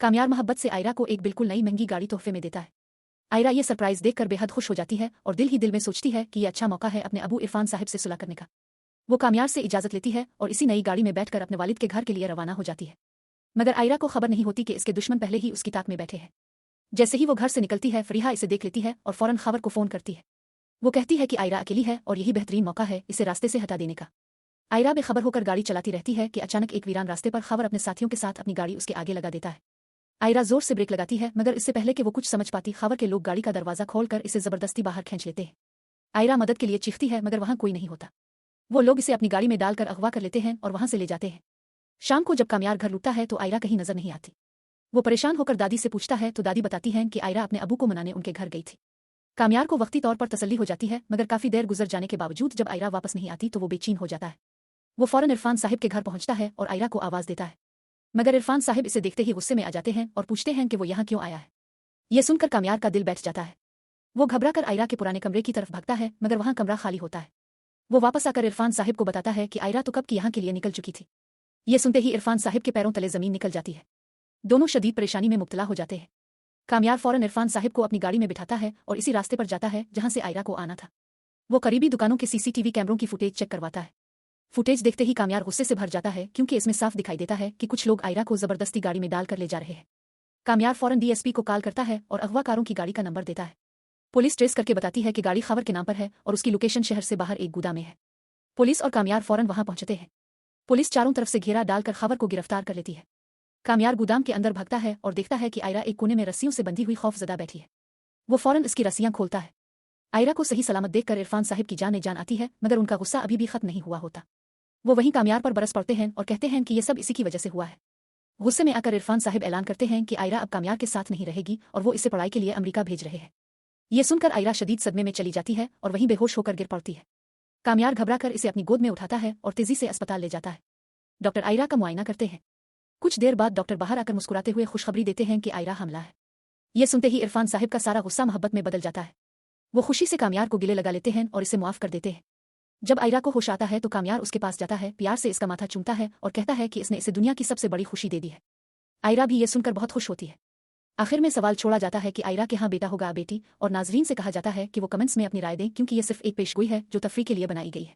कामयार मोहब्बत से आयरा को एक बिल्कुल नई महंगी गाड़ी तोहफे में देता है। आयरा ये सरप्राइज देखकर बेहद खुश हो जाती है और दिल ही दिल में सोचती है कि ये अच्छा मौका है अपने अबू इरफान साहिब से सुलह करने का। वो कामयार से इजाजत लेती है और इसी नई गाड़ी में बैठकर अपने वालिद के घर के लिए रवाना हो जाती है। मगर आयरा को खबर नहीं होती कि इसके दुश्मन पहले ही उसकी ताक में बैठे हैं। जैसे ही वो घर से निकलती है, फरीहा इसे देख लेती है और फौरन खबर को फोन करती है। वो कहती है कि आयरा अकेली है और यही बेहतरीन मौका है इसे रास्ते से हटा देने का। आयरा बेखबर होकर गाड़ी चलाती रहती है कि अचानक एक वीरान रास्ते पर खबर अपने साथियों के साथ अपनी गाड़ी उसके आगे लगा देता है। आयरा जोर से ब्रेक लगाती है, मगर इससे पहले कि वो कुछ समझ पाती, खबर के लोग गाड़ी का दरवाजा खोलकर इसे जबरदस्ती बाहर खींच लेते हैं। आयरा मदद के लिए चीखती है, मगर वहां कोई नहीं होता। वो लोग इसे अपनी गाड़ी में डालकर अगवा कर लेते हैं और वहां से ले जाते हैं। शाम को जब कामयार घर लौटता है तो आयरा कहीं नजर नहीं आती। वो परेशान होकर दादी से पूछता है तो दादी बताती हैं कि आयरा अपने अबू को मनाने उनके घर गई थी। कामयार को वक्ती तौर पर तसल्ली हो जाती है, मगर काफी देर गुजर जाने के बावजूद जब आयरा वापस नहीं आती तो वो बेचैन हो जाता है। वो फौरन इरफान साहिब के घर पहुंचता है और आयरा को आवाज देता है, मगर इरफान साहिब इसे देखते ही गुस्से में आ जाते हैं और पूछते हैं कि वो यहाँ क्यों आया है। ये सुनकर कामयार का दिल बैठ जाता है। वो घबराकर आयरा के पुराने कमरे की तरफ भागता है, मगर वहां कमरा खाली होता है। वो वापस आकर इरफान साहिब को बताता है कि आयरा तो कब की यहाँ के लिए निकल चुकी थी। ये सुनते ही इरफान साहिब के पैरों तले जमीन निकल जाती है। दोनों शदीद परेशानी में मुब्तला हो जाते हैं। कामयार फौरन इरफान साहिब को अपनी गाड़ी में बिठाता है और इसी रास्ते पर जाता है जहां से आयरा को आना था। वो करीबी दुकानों के सीसीटीवी कैमरों की फुटेज चेक करवाता है। फुटेज देखते ही कामयार गुस्से से भर जाता है, क्योंकि इसमें साफ दिखाई देता है कि कुछ लोग आयरा को जबरदस्ती गाड़ी में डालकर ले जा रहे हैं। कामयार फौरन डीएसपी को कॉल करता है और अगवाकारों की गाड़ी का नंबर देता है। पुलिस ट्रेस करके बताती है कि गाड़ी खबर के नाम पर है और उसकी लोकेशन शहर से बाहर एक गोदाम में है। पुलिस और कामयार फौरन वहां पहुंचते हैं। पुलिस चारों तरफ से घेरा डालकर खबर को गिरफ्तार कर लेती है। कामयार गोदाम के अंदर भागता है और देखता है कि आयरा एक कोने में रस्सियों से बंधी हुई खौफजदा बैठी है। वो फौरन इसकी रस्सियां खोलता है। आयरा को सही सलामत देखकर इरफान साहिब की जान में जान आती है, मगर उनका गुस्सा अभी भी खत्म नहीं हुआ होता। वो वहीं कामयार पर बरस पड़ते हैं और कहते हैं कि ये सब इसी की वजह से हुआ है। गुस्से में आकर इरफान साहिब ऐलान करते हैं कि आयरा अब कामयार के साथ नहीं रहेगी और वो इसे पढ़ाई के लिए अमेरिका भेज रहे हैं। ये सुनकर आयरा शदीद सदमे में चली जाती है और वहीं बेहोश होकर गिर पड़ती है। कामयार घबराकर इसे अपनी गोद में उठाता है और तेजी से अस्पताल ले जाता है। डॉक्टर आयरा का मुआयना करते हैं। कुछ देर बाद डॉक्टर बाहर आकर मुस्कुराते हुए खुशखबरी देते हैं कि आयरा हमला है। ये सुनते ही इरफान साहिब का सारा गुस्सा मोहब्बत में बदल जाता है। वो खुशी से कामयार को गिले लगा लेते हैं और इसे मुआफ कर देते हैं। जब आयरा को होश आता है तो कामयार उसके पास जाता है, प्यार से इसका माथा चूमता है और कहता है कि इसने इसे दुनिया की सबसे बड़ी खुशी दे दी है। आयरा भी ये सुनकर बहुत खुश होती है। आखिर में सवाल छोड़ा जाता है कि आयरा के यहाँ बेटा होगा बेटी, और नाजरीन से कहा जाता है कि वो कमेंट्स में अपनी राय दें, क्योंकि ये सिर्फ एक पेशगोई है जो तफरीह के लिए बनाई गई है।